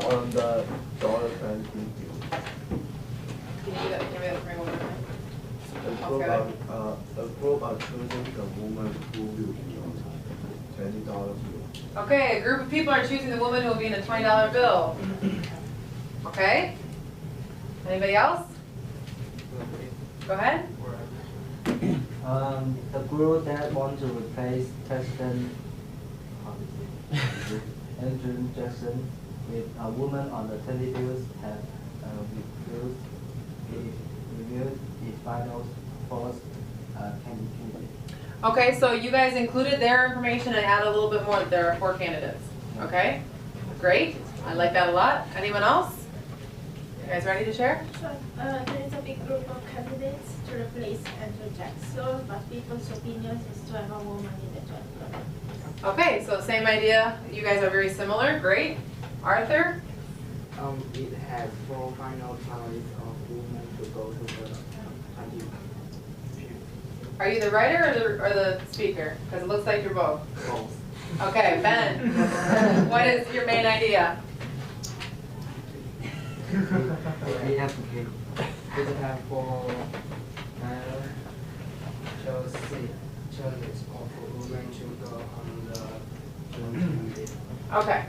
on the dollar $20 bill. Can you do that? Give me that frame one more time. The group are choosing the woman who will be on $20 bill. Okay, a group of people are choosing the woman who will be in a $20 bill. Okay? Anybody else? Go ahead. The group that want to replace President Andrew Jackson with a woman on the 20 bills have reviewed the final force candidate. Okay, so you guys included their information and added a little bit more. There are 4 candidates. Okay? Great. I like that a lot. Anyone else? You guys ready to share? So, there is a big group of candidates to replace Andrew Jackson, but people's opinion is to have a woman in the 20 bill. Okay, so same idea. You guys are very similar. Great. Arthur? It has 4 final finalists of women to go to the 20. Are you the writer or the speaker? Because it looks like you're both. Both. Okay, Ben. What is your main idea? We have to have 4 choices of women to go on the 20. Okay,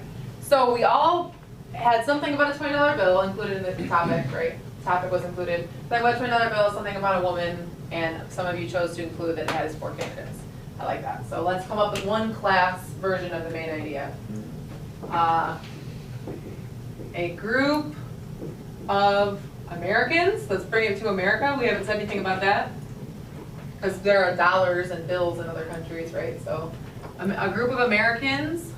so we all had something about a $20 bill included in the topic, right? Topic was included. Something about a $20 bill, something about a woman, and some of you chose to include that it has 4 candidates. I like that. So let's come up with one class version of the main idea. A group of Americans. Let's bring it to America. We haven't said anything about that because there are dollars and bills in other countries, right? So a group of Americans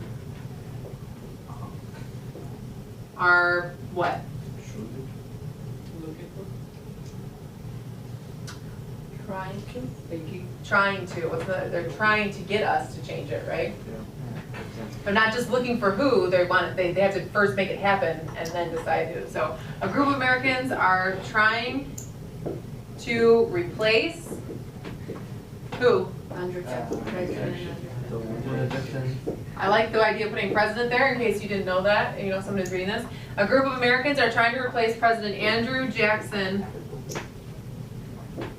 are what? Trying to. They're trying to get us to change it, right? Yeah. They're not just looking for who they want. They have to first make it happen and then decide who. So a group of Americans are trying to replace who? Andrew Jackson. I like the idea of putting president there in case you didn't know that. You know, somebody's reading this. A group of Americans are trying to replace President Andrew Jackson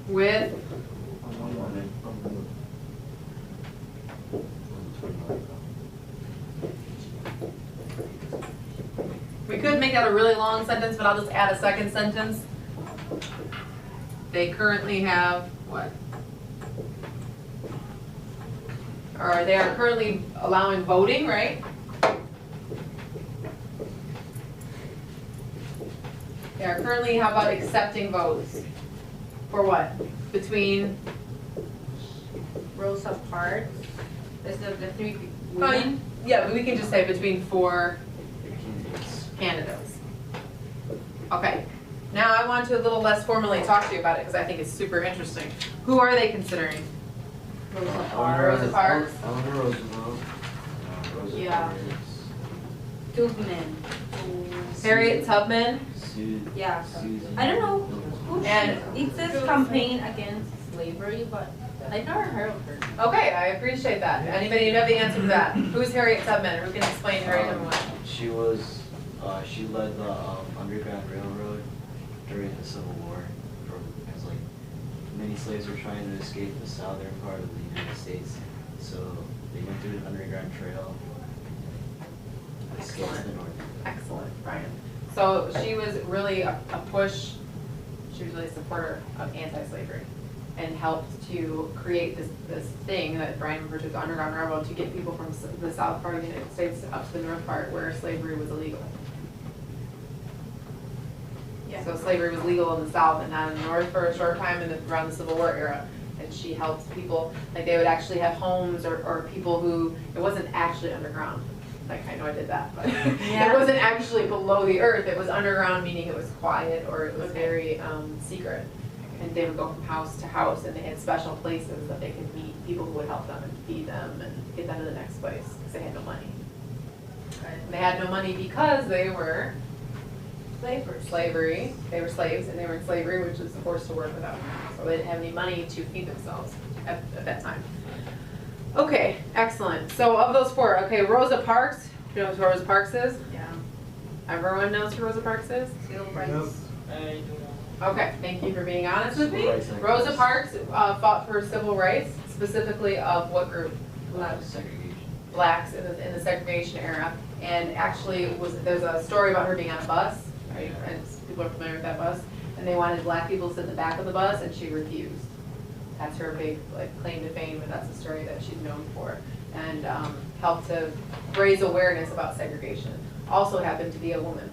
with we could make that a really long sentence, but I'll just add a second sentence. They currently have what? Or they are currently allowing voting, right? They are currently, how about accepting votes? For what? Between? Rosa Parks. Is the 3 women? Yeah, but we can just say between 4 candidates. Okay. Now I want to a little less formally talk to you about it because I think it's super interesting. Who are they considering? Rosa Rosa Parks. Eleanor Roosevelt. Yeah. Tubman. Harriet Tubman. Yeah. I don't know who And it says campaign against slavery, but I never heard of her. okay, I appreciate that. Anybody have the answer to that? Who's Harriet Tubman? Who can explain Harriet Tubman? She was, she led the Underground Railroad during the Civil War, as like many slaves were trying to escape the southern part of the United States, so they went through the Underground Trail and escaped to the north. Excellent, Brian. So she was really a push. She was really a supporter of anti-slavery and helped to create this thing that Brian referred to as the Underground Railroad to get people from the south part of the United States up to the north part where slavery was illegal. Yeah. So slavery was legal in the south and not in the north for a short time around the Civil War era. And she helped people, like they would actually have homes or people who, it wasn't actually underground. Like I know I did that, but Yeah. it wasn't actually below the earth. It was underground, meaning it was quiet or it was very secret. And they would go from house to house and they had special places that they could meet people who would help them and feed them and get them to the next place because they had no money. And they had no money because they were slavery. They were slaves and they were in slavery, which was forced to work without money. So they didn't have any money to feed themselves at that time. Okay, excellent. So of those 4, okay, Rosa Parks, do you know who Rosa Parks is? Yeah. Everyone knows who Rosa Parks is? Civil Yep. rights. I don't know. Okay, thank you for being honest with me. Civil rights activists. Rosa Parks fought for civil rights, specifically of what group? Segregation. Blacks in the segregation era. And actually, there's a story about her being on a bus, right? Yeah. And people are familiar with that bus. And they wanted black people to sit in the back of the bus, and she refused. That's her big claim to fame, and that's the story that she's known for. And helped to raise awareness about segregation. Also happened to be a woman,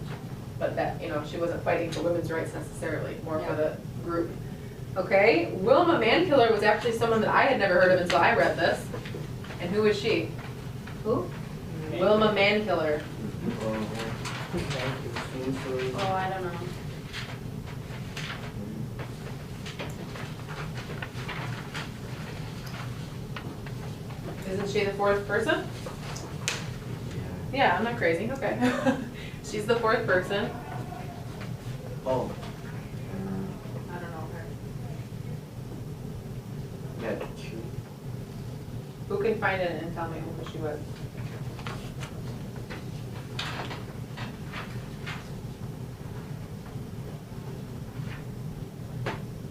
but that, she wasn't fighting for women's rights necessarily, more for the group. Okay, Wilma Mankiller was actually someone that I had never heard of until I read this. And who is she? Who? Wilma Mankiller. Oh, I don't know. Isn't she the fourth person? Yeah. Yeah, I'm not crazy, okay. She's the fourth person. Oh. I don't know her. Yeah, two. Who can find it and tell me who she was?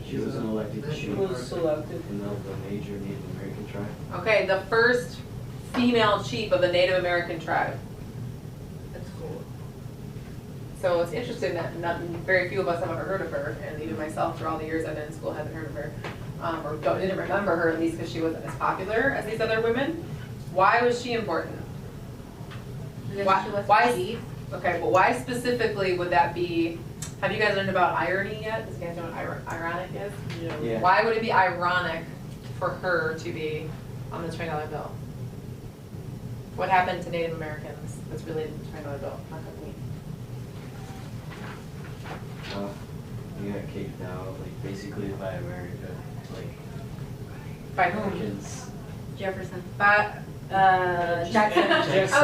She was an elected She chief was selected. in the major Native American tribe. Okay, the first female chief of the Native American tribe. That's cool. So it's interesting that very few of us have ever heard of her, and even myself, for all the years I've been in school, haven't heard of her, or didn't remember her, at least because she wasn't as popular as these other women. Why was she important? Because Why- she was why- chief. Okay, but why specifically would that be? Have you guys learned about irony yet? Does you guys know what ironic is? Yeah. Why would it be ironic for her to be on the $20 bill? What happened to Native Americans that's related to the $20 bill? How come we? You got kicked out, basically by America, By whom? Americans. Jefferson. Jackson.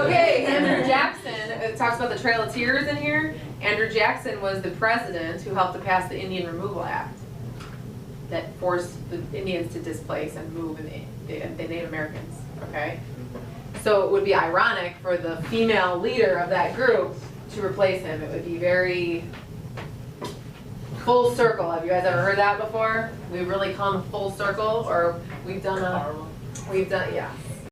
Okay, Andrew Jackson, it talks about the Trail of Tears in here. Andrew Jackson was the president who helped to pass the Indian Removal Act that forced the Indians to displace and move the Native Americans, okay? So it would be ironic for the female leader of that group to replace him. It would be very full circle. Have you guys ever heard that before? We've really come full circle, or we've done, yeah.